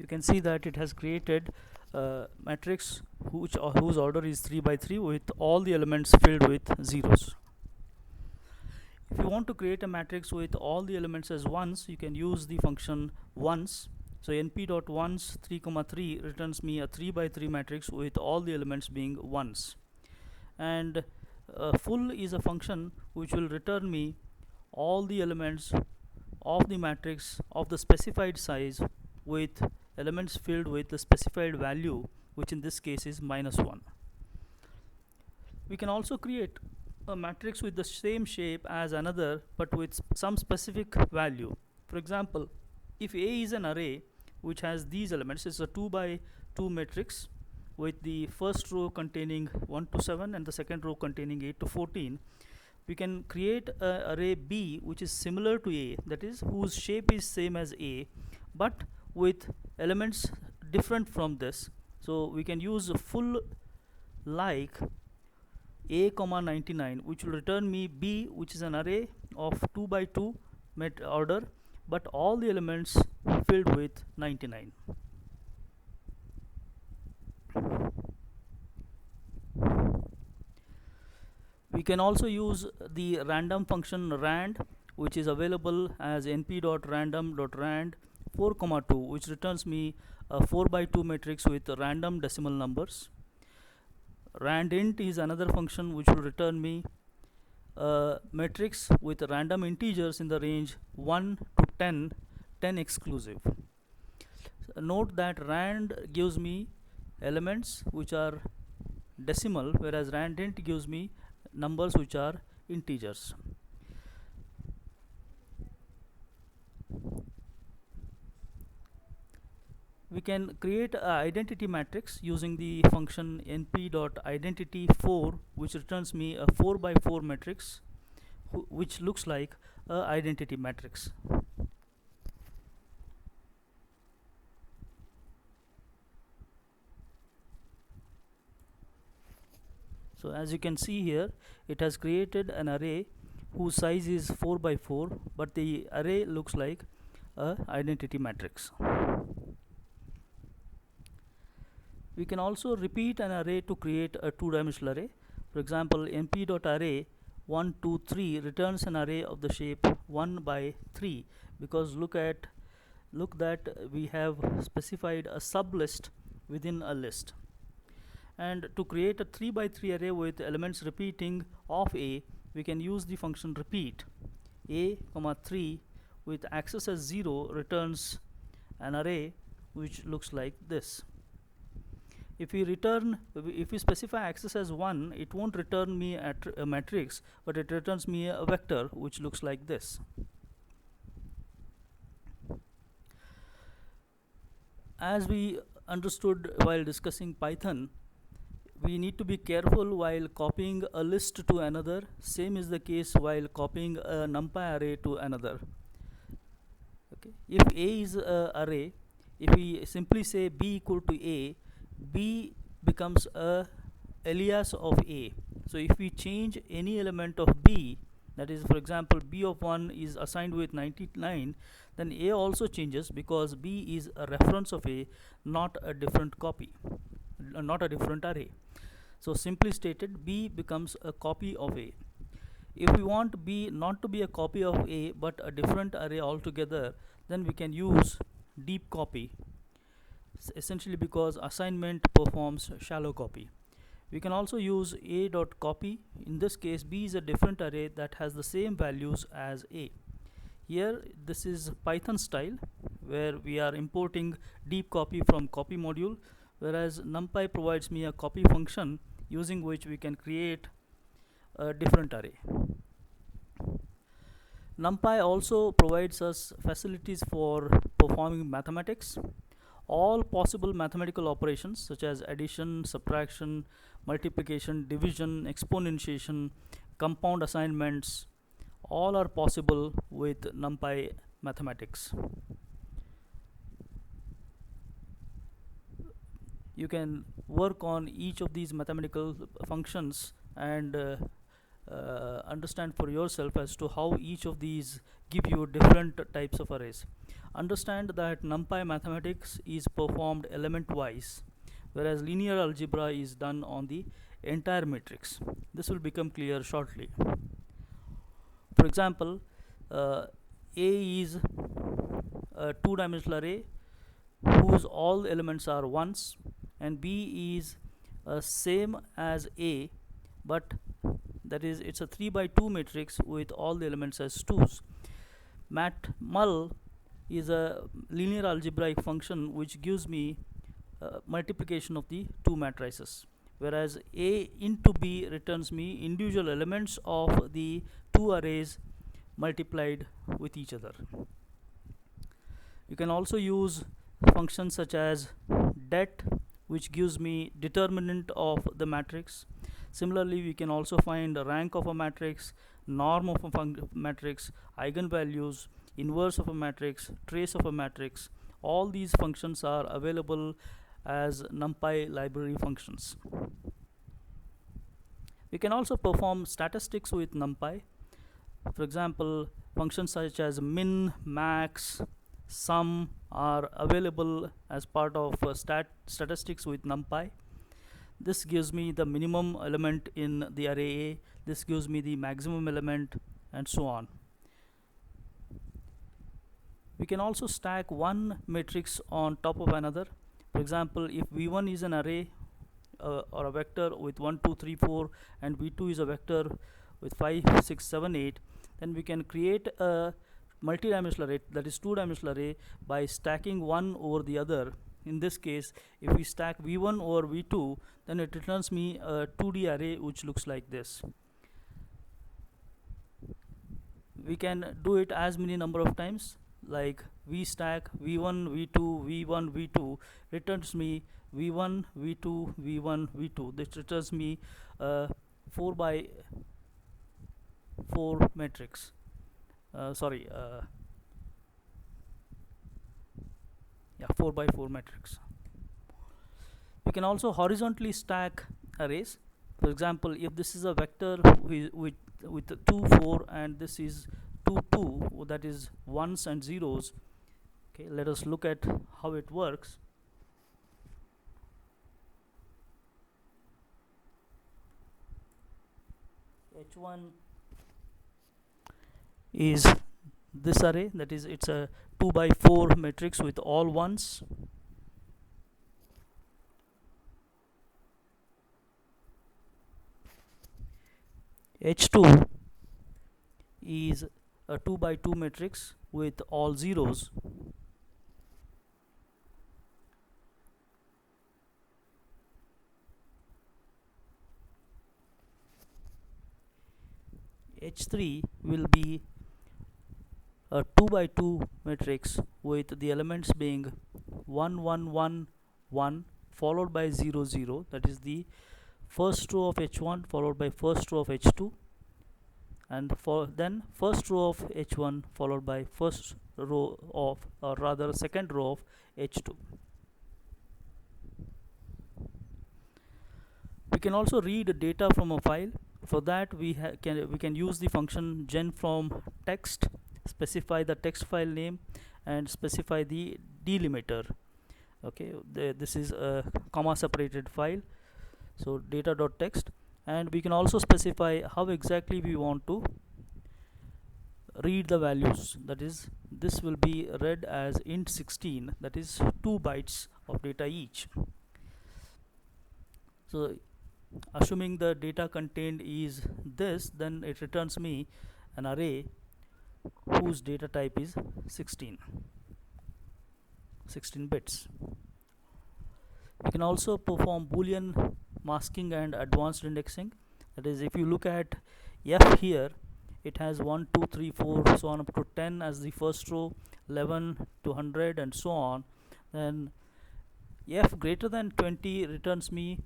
can see that it has created a matrix whose order is 3 by 3 with all the elements filled with zeros. If you want to create a matrix with all the elements as ones, you can use the function ones. So np.ones 3 comma 3 returns me a 3 by 3 matrix with all the elements being ones. And full is a function which will return me all the elements of the matrix of the specified size with elements filled with the specified value, which in this case is -1. We can also create a matrix with the same shape as another but with some specific value. For example, if A is an array which has these elements, it's a 2 by 2 matrix with the first row containing 1 to 7 and the second row containing 8 to 14. We can create an array B which is similar to A, that is whose shape is same as A but with elements different from this. So we can use full like A comma 99, which will return me B, which is an array of 2 by 2 order but all the elements filled with 99. We can also use the random function rand, which is available as np.random.rand 4 comma 2, which returns me a 4 by 2 matrix with random decimal numbers. Randint is another function which will return me a matrix with random integers in the range 1 to 10, 10 exclusive. Note that rand gives me elements which are decimal, whereas randint gives me numbers which are integers. We can create an identity matrix using the function np.identity4, which returns me a 4 by 4 matrix which looks like an identity matrix. So as you can see here, it has created an array whose size is 4 by 4, but the array looks like an identity matrix. We can also repeat an array to create a two-dimensional array. For example, np.array 1 2 3 returns an array of the shape 1 by 3, because look that we have specified a sublist within a list. And to create a 3 by 3 array with elements repeating of A, we can use the function repeat. A comma 3 with access as 0 returns an array which looks like this. If we specify access as 1, it won't return me a matrix, but it returns me a vector which looks like this. As we understood while discussing Python, we need to be careful while copying a list to another. Same is the case while copying a NumPy array to another. Okay. If A is an array, if we simply say B equal to A, B becomes a alias of A. So if we change any element of B, that is, for example, B of 1 is assigned with 99, then A also changes, because B is a reference of A, not a different copy, not a different array. So simply stated, B becomes a copy of A. If we want B not to be a copy of A but a different array altogether, then we can use deep copy, essentially because assignment performs shallow copy. We can also use a.copy. In this case, B is a different array that has the same values as A. Here this is Python style, where we are importing deep copy from copy module, whereas NumPy provides me a copy function using which we can create a different array. NumPy also provides us facilities for performing mathematics. All possible mathematical operations such as addition, subtraction, multiplication, division, exponentiation, compound assignments, all are possible with NumPy mathematics. You can work on each of these mathematical functions and understand for yourself as to how each of these give you different types of arrays. Understand that NumPy mathematics is performed element wise, whereas linear algebra is done on the entire matrix. This will become clear shortly. For example, A is a two-dimensional array whose all elements are ones, and B is same as A, but that is it's a 3 by 2 matrix with all the elements as 2's. Mul is a linear algebraic function which gives me multiplication of the two matrices, whereas A into B returns me individual elements of the two arrays multiplied with each other. You can also use functions such as det, which gives me determinant of the matrix. Similarly, we can also find rank of a matrix, norm of a matrix, eigenvalues, inverse of a matrix, trace of a matrix. All these functions are available as NumPy library functions. We can also perform statistics with NumPy. For example, functions such as min, max, sum are available as part of statistics with NumPy. This gives me the minimum element in the array A, this gives me the maximum element, and so on. We can also stack one matrix on top of another. For example, if V1 is an array or a vector with 1, 2, 3, 4, and V2 is a vector with 5, 6, 7, 8, then we can create a multi-dimensional array, that is two-dimensional array, by stacking one over the other. In this case, if we stack V1 over V2, then it returns me a 2D array which looks like this. We can do it as many number of times, like V stack V1 V2 V1 V2 returns me V1 V2 V1 V2. This returns me 4 by 4 matrix. 4 by 4 matrix. We can also horizontally stack arrays. For example, if this is a vector with 2 4 and this is 2 2, that is ones and zeros. Okay, let us look at how it works. H1 is this array, that is it's a 2 by 4 matrix with all ones. H2 is a 2 by 2 matrix with all zeros. H3 will be a 2 by 2 matrix with the elements being 1 1 1 1 followed by 0 0, that is the first row of H1 followed by first row of H2, and then first row of H1 followed by first row of, or rather second row of H2. We can also read data from a file. For that we can use the function gen from text, specify the text file name and specify the delimiter. Okay, this is a comma separated file, so data.text, and we can also specify how exactly we want to read the values. That is, this will be read as int 16, that is 2 bytes of data each. So assuming the data contained is this, then it returns me an array whose data type is 16 bits. We can also perform Boolean masking and advanced indexing. That is, if you look at F here, it has 1 2 3 4 so on up to 10 as the first row, 11 to 100 and so on. Then F greater than 20 returns me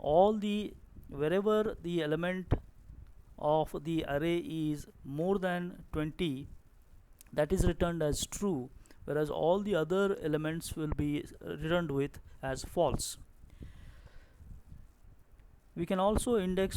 all the, wherever the element of the array is more than 20, that is returned as true, whereas all the other elements will be returned with as false. We can also index